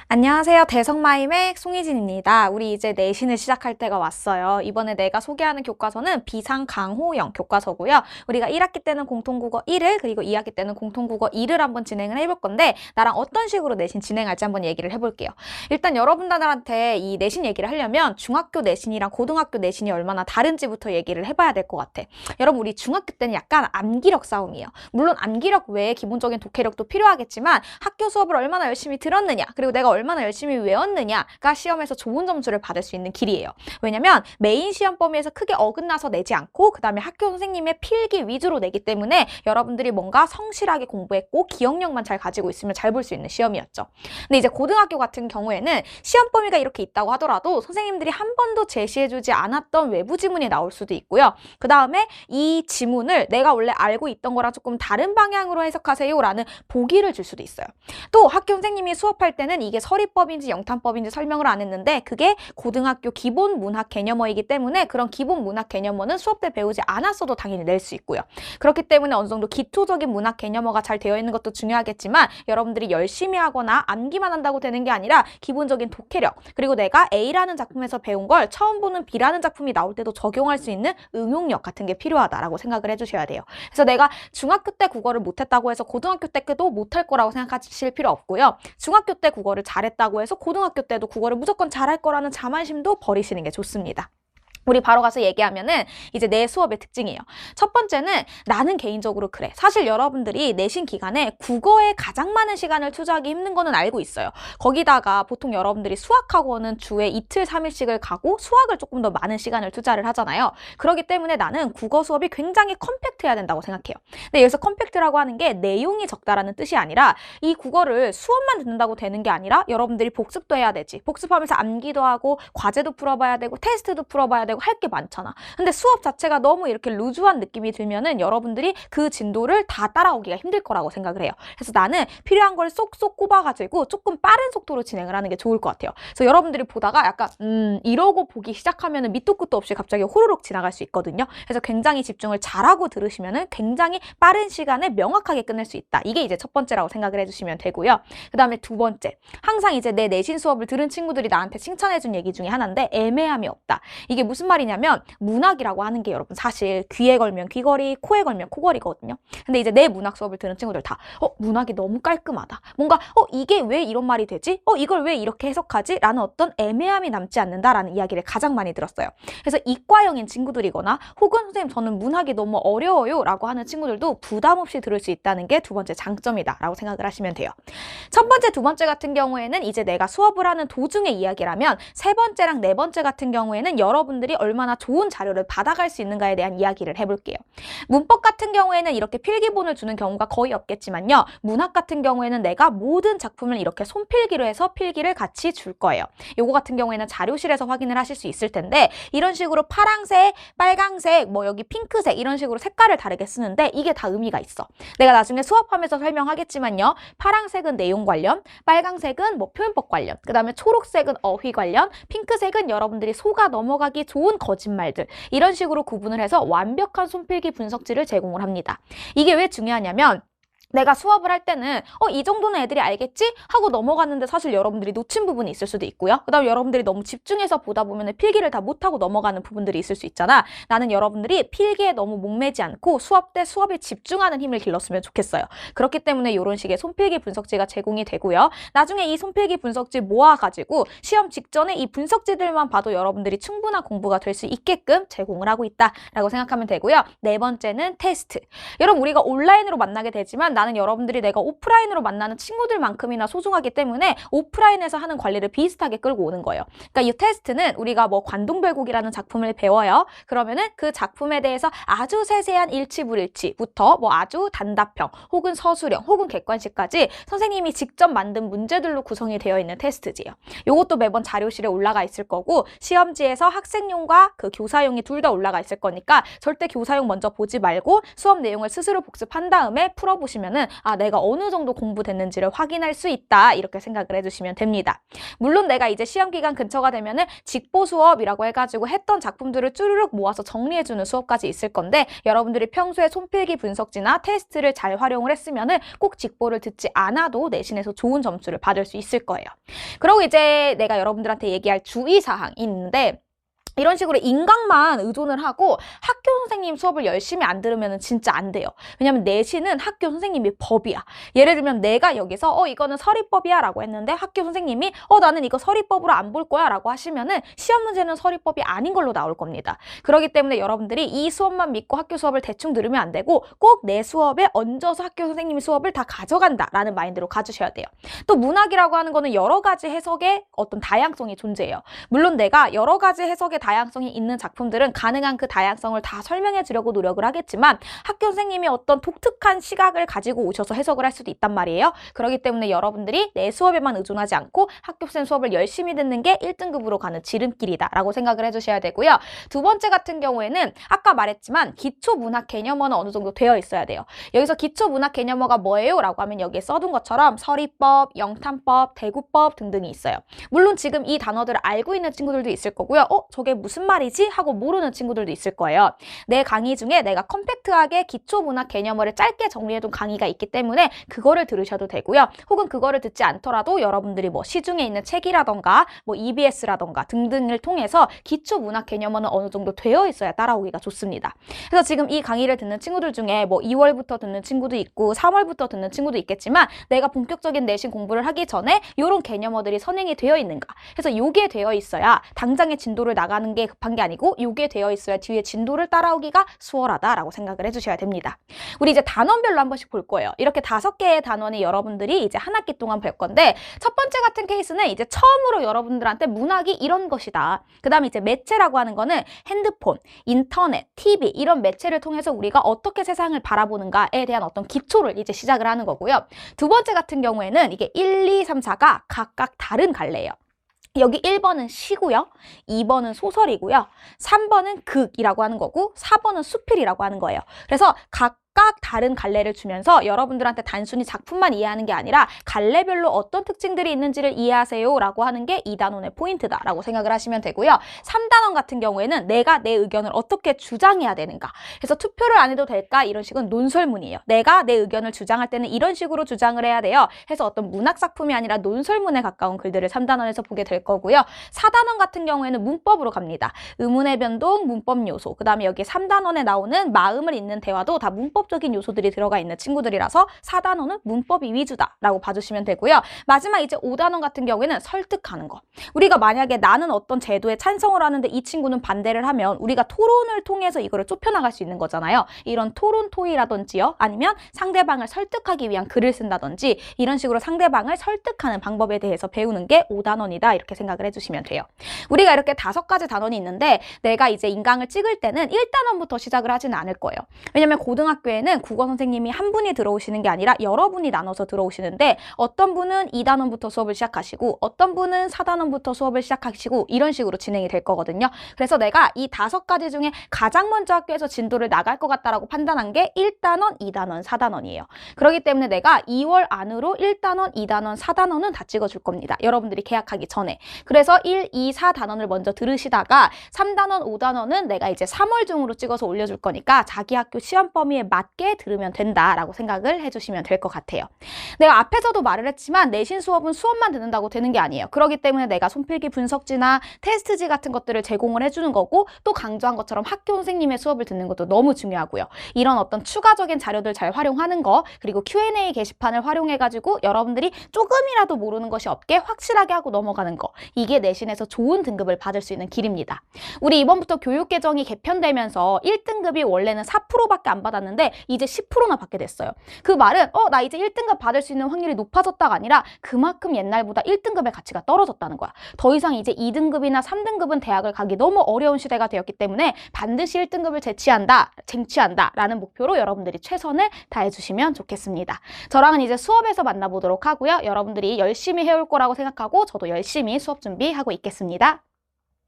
안녕하세요. 대성마임의 송희진입니다. 우리 이제 내신을 시작할 때가 왔어요. 이번에 내가 소개하는 교과서는 비상강호형 교과서고요. 우리가 1학기 때는 공통국어 1을 그리고 2학기 때는 공통국어 2를 한번 진행을 해볼 건데 나랑 어떤 식으로 내신 진행할지 한번 얘기를 해볼게요. 일단 여러분들한테 이 내신 얘기를 하려면 중학교 내신이랑 고등학교 내신이 얼마나 다른지부터 얘기를 해봐야 될 것 같아. 여러분 우리 중학교 때는 약간 암기력 싸움이에요. 물론 암기력 외에 기본적인 독해력도 필요하겠지만 학교 수업을 얼마나 열심히 들었느냐 그리고 내가 얼마나 열심히 외웠느냐가 시험에서 좋은 점수를 받을 수 있는 길이에요. 왜냐면 메인 시험 범위에서 크게 어긋나서 내지 않고 그 다음에 학교 선생님의 필기 위주로 내기 때문에 여러분들이 뭔가 성실하게 공부했고 기억력만 잘 가지고 있으면 잘 볼 수 있는 시험이었죠. 근데 이제 고등학교 같은 경우에는 시험 범위가 이렇게 있다고 하더라도 선생님들이 한 번도 제시해주지 않았던 외부 지문이 나올 수도 있고요. 그 다음에 이 지문을 내가 원래 알고 있던 거랑 조금 다른 방향으로 해석하세요 라는 보기를 줄 수도 있어요. 또 학교 선생님이 수업할 때는 이게 서리법인지 영탄법인지 설명을 안 했는데 그게 고등학교 기본 문학 개념어이기 때문에 그런 기본 문학 개념어는 수업 때 배우지 않았어도 당연히 낼 수 있고요. 그렇기 때문에 어느 정도 기초적인 문학 개념어가 잘 되어 있는 것도 중요하겠지만 여러분들이 열심히 하거나 암기만 한다고 되는 게 아니라 기본적인 독해력 그리고 내가 A라는 작품에서 배운 걸 처음 보는 B라는 작품이 나올 때도 적용할 수 있는 응용력 같은 게 필요하다라고 생각을 해주셔야 돼요. 그래서 내가 중학교 때 국어를 못했다고 해서 고등학교 때도 못할 거라고 생각하실 필요 없고요. 중학교 때 국어를 잘했다고 해서 고등학교 때도 국어를 무조건 잘할 거라는 자만심도 버리시는 게 좋습니다. 우리 바로 가서 얘기하면은 이제 내 수업의 특징이에요. 첫 번째는 나는 개인적으로 그래. 사실 여러분들이 내신 기간에 국어에 가장 많은 시간을 투자하기 힘든 거는 알고 있어요. 거기다가 보통 여러분들이 수학학원은 주에 이틀, 3일씩을 가고 수학을 조금 더 많은 시간을 투자를 하잖아요. 그렇기 때문에 나는 국어 수업이 굉장히 컴팩트해야 된다고 생각해요. 근데 여기서 컴팩트라고 하는 게 내용이 적다라는 뜻이 아니라 이 국어를 수업만 듣는다고 되는 게 아니라 여러분들이 복습도 해야 되지. 복습하면서 암기도 하고 과제도 풀어봐야 되고 테스트도 풀어봐야 되고 할 게 많잖아. 근데 수업 자체가 너무 이렇게 루즈한 느낌이 들면은 여러분들이 그 진도를 다 따라오기가 힘들 거라고 생각을 해요. 그래서 나는 필요한 걸 쏙쏙 꼽아가지고 조금 빠른 속도로 진행을 하는 게 좋을 것 같아요. 그래서 여러분들이 보다가 약간 이러고 보기 시작하면은 밑도 끝도 없이 갑자기 호로록 지나갈 수 있거든요. 그래서 굉장히 집중을 잘하고 들으시면은 굉장히 빠른 시간에 명확하게 끝낼 수 있다. 이게 이제 첫 번째라고 생각을 해주시면 되고요. 그 다음에 두 번째, 항상 이제 내 내신 수업을 들은 친구들이 나한테 칭찬해준 얘기 중에 하나인데 애매함이 없다. 이게 무슨 말이냐면 문학이라고 하는 게 여러분 사실 귀에 걸면 귀걸이, 코에 걸면 코걸이거든요. 근데 이제 내 문학 수업을 들은 친구들 다 문학이 너무 깔끔하다. 뭔가 이게 왜 이런 말이 되지? 이걸 왜 이렇게 해석하지? 라는 어떤 애매함이 남지 않는다라는 이야기를 가장 많이 들었어요. 그래서 이과형인 친구들이거나 혹은 선생님 저는 문학이 너무 어려워요 라고 하는 친구들도 부담 없이 들을 수 있다는 게 두 번째 장점이다 라고 생각을 하시면 돼요. 첫 번째, 두 번째 같은 경우에는 이제 내가 수업을 하는 도중의 이야기라면 세 번째랑 네 번째 같은 경우에는 여러분들이 얼마나 좋은 자료를 받아갈 수 있는가에 대한 이야기를 해볼게요. 문법 같은 경우에는 이렇게 필기본을 주는 경우가 거의 없겠지만요. 문학 같은 경우에는 내가 모든 작품을 이렇게 손필기로 해서 필기를 같이 줄 거예요. 요거 같은 경우에는 자료실에서 확인을 하실 수 있을 텐데 이런 식으로 파랑색, 빨강색, 여기 핑크색 이런 식으로 색깔을 다르게 쓰는데 이게 다 의미가 있어. 내가 나중에 수업하면서 설명하겠지만요. 파랑색은 내용 관련, 빨강색은 표현법 관련, 그 다음에 초록색은 어휘 관련, 핑크색은 여러분들이 속아 넘어가기 좋은 거짓말들 이런 식으로 구분을 해서 완벽한 손필기 분석지를 제공을 합니다. 이게 왜 중요하냐면 내가 수업을 할 때는 이 정도는 애들이 알겠지? 하고 넘어갔는데 사실 여러분들이 놓친 부분이 있을 수도 있고요. 그 다음에 여러분들이 너무 집중해서 보다 보면 필기를 다 못하고 넘어가는 부분들이 있을 수 있잖아. 나는 여러분들이 필기에 너무 목매지 않고 수업 때 수업에 집중하는 힘을 길렀으면 좋겠어요. 그렇기 때문에 이런 식의 손필기 분석지가 제공이 되고요. 나중에 이 손필기 분석지 모아가지고 시험 직전에 이 분석지들만 봐도 여러분들이 충분한 공부가 될 수 있게끔 제공을 하고 있다라고 생각하면 되고요. 네 번째는 테스트. 여러분 우리가 온라인으로 만나게 되지만 나는 여러분들이 내가 오프라인으로 만나는 친구들만큼이나 소중하기 때문에 오프라인에서 하는 관리를 비슷하게 끌고 오는 거예요. 그러니까 이 테스트는 우리가 관동별곡이라는 작품을 배워요. 그러면은 그 작품에 대해서 아주 세세한 일치불일치부터 아주 단답형 혹은 서술형 혹은 객관식까지 선생님이 직접 만든 문제들로 구성이 되어 있는 테스트지예요. 요것도 매번 자료실에 올라가 있을 거고 시험지에서 학생용과 그 교사용이 둘 다 올라가 있을 거니까 절대 교사용 먼저 보지 말고 수업 내용을 스스로 복습한 다음에 풀어보시면 하시면은 내가 어느 정도 공부됐는지를 확인할 수 있다 이렇게 생각을 해주시면 됩니다. 물론 내가 이제 시험 기간 근처가 되면은 직보 수업이라고 해가지고 했던 작품들을 쭈르륵 모아서 정리해주는 수업까지 있을 건데 여러분들이 평소에 손필기 분석지나 테스트를 잘 활용을 했으면은 꼭 직보를 듣지 않아도 내신에서 좋은 점수를 받을 수 있을 거예요. 그리고 이제 내가 여러분들한테 얘기할 주의사항이 있는데 이런 식으로 인강만 의존을 하고 학교 선생님 수업을 열심히 안 들으면 진짜 안 돼요. 왜냐면 내신은 학교 선생님이 법이야. 예를 들면 내가 여기서 이거는 서리법이야 라고 했는데 학교 선생님이 나는 이거 서리법으로 안 볼 거야 라고 하시면은 시험 문제는 서리법이 아닌 걸로 나올 겁니다. 그렇기 때문에 여러분들이 이 수업만 믿고 학교 수업을 대충 들으면 안 되고 꼭 내 수업에 얹어서 학교 선생님이 수업을 다 가져간다 라는 마인드로 가주셔야 돼요. 또 문학이라고 하는 거는 여러 가지 해석의 어떤 다양성이 존재해요. 물론 내가 여러 가지 해석의 다양성이 있는 작품들은 가능한 그 다양성을 다 설명해 주려고 노력을 하겠지만 학교 선생님이 어떤 독특한 시각을 가지고 오셔서 해석을 할 수도 있단 말이에요. 그렇기 때문에 여러분들이 내 수업에만 의존하지 않고 학교 선생님 수업을 열심히 듣는 게 1등급으로 가는 지름길이다 라고 생각을 해주셔야 되고요. 두 번째 같은 경우에는 아까 말했지만 기초문학 개념어는 어느 정도 되어 있어야 돼요. 여기서 기초문학 개념어가 뭐예요? 라고 하면 여기에 써둔 것처럼 서리법, 영탄법, 대구법 등등이 있어요. 물론 지금 이 단어들을 알고 있는 친구들도 있을 거고요. 저게 무슨 말이지? 하고 모르는 친구들도 있을 거예요. 내 강의 중에 내가 컴팩트하게 기초문학 개념어를 짧게 정리해둔 강의가 있기 때문에 그거를 들으셔도 되고요. 혹은 그거를 듣지 않더라도 여러분들이 뭐 시중에 있는 책이라던가 뭐 EBS라던가 등등을 통해서 기초문학 개념어는 어느 정도 되어 있어야 따라오기가 좋습니다. 그래서 지금 이 강의를 듣는 친구들 중에 뭐 2월부터 듣는 친구도 있고 3월부터 듣는 친구도 있겠지만 내가 본격적인 내신 공부를 하기 전에 이런 개념어들이 선행이 되어 있는가. 그래서 요게 되어 있어야 당장의 진도를 나가는 게 급한 게 아니고 요게 되어 있어야 뒤에 진도를 따라오기가 수월하다라고 생각을 해주셔야 됩니다. 우리 이제 단원별로 한 번씩 볼 거예요. 이렇게 5개의 단원이 여러분들이 이제 한 학기 동안 볼 건데 첫 번째 같은 케이스는 이제 처음으로 여러분들한테 문학이 이런 것이다. 그 다음에 이제 매체라고 하는 거는 핸드폰, 인터넷, TV 이런 매체를 통해서 우리가 어떻게 세상을 바라보는가에 대한 어떤 기초를 이제 시작을 하는 거고요. 두 번째 같은 경우에는 이게 1, 2, 3, 4가 각각 다른 갈래예요. 여기 1번은 시고요. 2번은 소설이고요. 3번은 극이라고 하는 거고 4번은 수필이라고 하는 거예요. 그래서 각각 다른 갈래를 주면서 여러분들한테 단순히 작품만 이해하는 게 아니라 갈래별로 어떤 특징들이 있는지를 이해하세요 라고 하는 게 이 단원의 포인트다 라고 생각을 하시면 되고요. 3단원 같은 경우에는 내가 내 의견을 어떻게 주장해야 되는가. 그래서 투표를 안 해도 될까? 이런 식은 논설문이에요. 내가 내 의견을 주장할 때는 이런 식으로 주장을 해야 돼요. 해서 어떤 문학작품이 아니라 논설문에 가까운 글들을 3단원에서 보게 될 거고요. 4단원 같은 경우에는 문법으로 갑니다. 의문의 변동, 문법 요소. 그 다음에 여기 3단원에 나오는 마음을 잇는 대화도 다 문법적인 요소들이 들어가 있는 친구들이라서 4단원은 문법이 위주다 라고 봐주시면 되고요. 마지막 이제 5단원 같은 경우에는 설득하는 거. 우리가 만약에 나는 어떤 제도에 찬성을 하는데 이 친구는 반대를 하면 우리가 토론을 통해서 이거를 좁혀나갈 수 있는 거잖아요. 이런 토론 토의라든지요. 아니면 상대방을 설득하기 위한 글을 쓴다든지 이런 식으로 상대방을 설득하는 방법에 대해서 배우는 게 5단원이다 이렇게 생각을 해주시면 돼요. 우리가 이렇게 5가지 단원이 있는데 내가 이제 인강을 찍을 때는 1단원부터 시작을 하지는 않을 거예요. 왜냐면 고등학교에는 국어 선생님이 한 분이 들어오시는 게 아니라 여러 분이 나눠서 들어오시는데 어떤 분은 2단원부터 수업을 시작하시고 어떤 분은 4단원부터 수업을 시작하시고 이런 식으로 진행이 될 거거든요. 그래서 내가 이 5가지 중에 가장 먼저 학교에서 진도를 나갈 것 같다라고 판단한 게 1단원, 2단원, 4단원이에요. 그렇기 때문에 내가 2월 안으로 1단원, 2단원, 4단원은 다 찍어줄 겁니다. 여러분들이 계약하기 전에. 그래서 1, 2, 4단원을 먼저 들으시다가 3단원, 5단원은 내가 이제 3월 중으로 찍어서 올려줄 거니까 자기 학교 시험 범위에 맞게 들으면 된다라고 생각을 해주시면 될 것 같아요. 내가 앞에서도 말을 했지만 내신 수업은 수업만 듣는다고 되는 게 아니에요. 그렇기 때문에 내가 손필기 분석지나 테스트지 같은 것들을 제공을 해주는 거고 또 강조한 것처럼 학교 선생님의 수업을 듣는 것도 너무 중요하고요. 이런 어떤 추가적인 자료들 잘 활용하는 거 그리고 Q&A 게시판을 활용해가지고 여러분들이 조금이라도 모르는 것이 없게 확실하게 하고 넘어가는 거 이게 내신에서 좋은 등급을 받을 수 있는 길입니다. 우리 이번부터 교육개정이 개편되면서 1등급이 원래는 4%밖에 안 받았는데 이제 10%나 받게 됐어요. 그 말은 나 이제 1등급 받을 수 있는 확률이 높아졌다가 아니라 그만큼 옛날보다 1등급의 가치가 떨어졌다는 거야. 더 이상 이제 2등급이나 3등급은 대학을 가기 너무 어려운 시대가 되었기 때문에 반드시 1등급을 쟁취한다 라는 목표로 여러분들이 최선을 다해주시면 좋겠습니다. 저랑은 이제 수업에서 만나보도록 하고요. 여러분들이 열심히 해올 거라고 생각하고 저도 열심히 수업 준비하고 있겠습니다.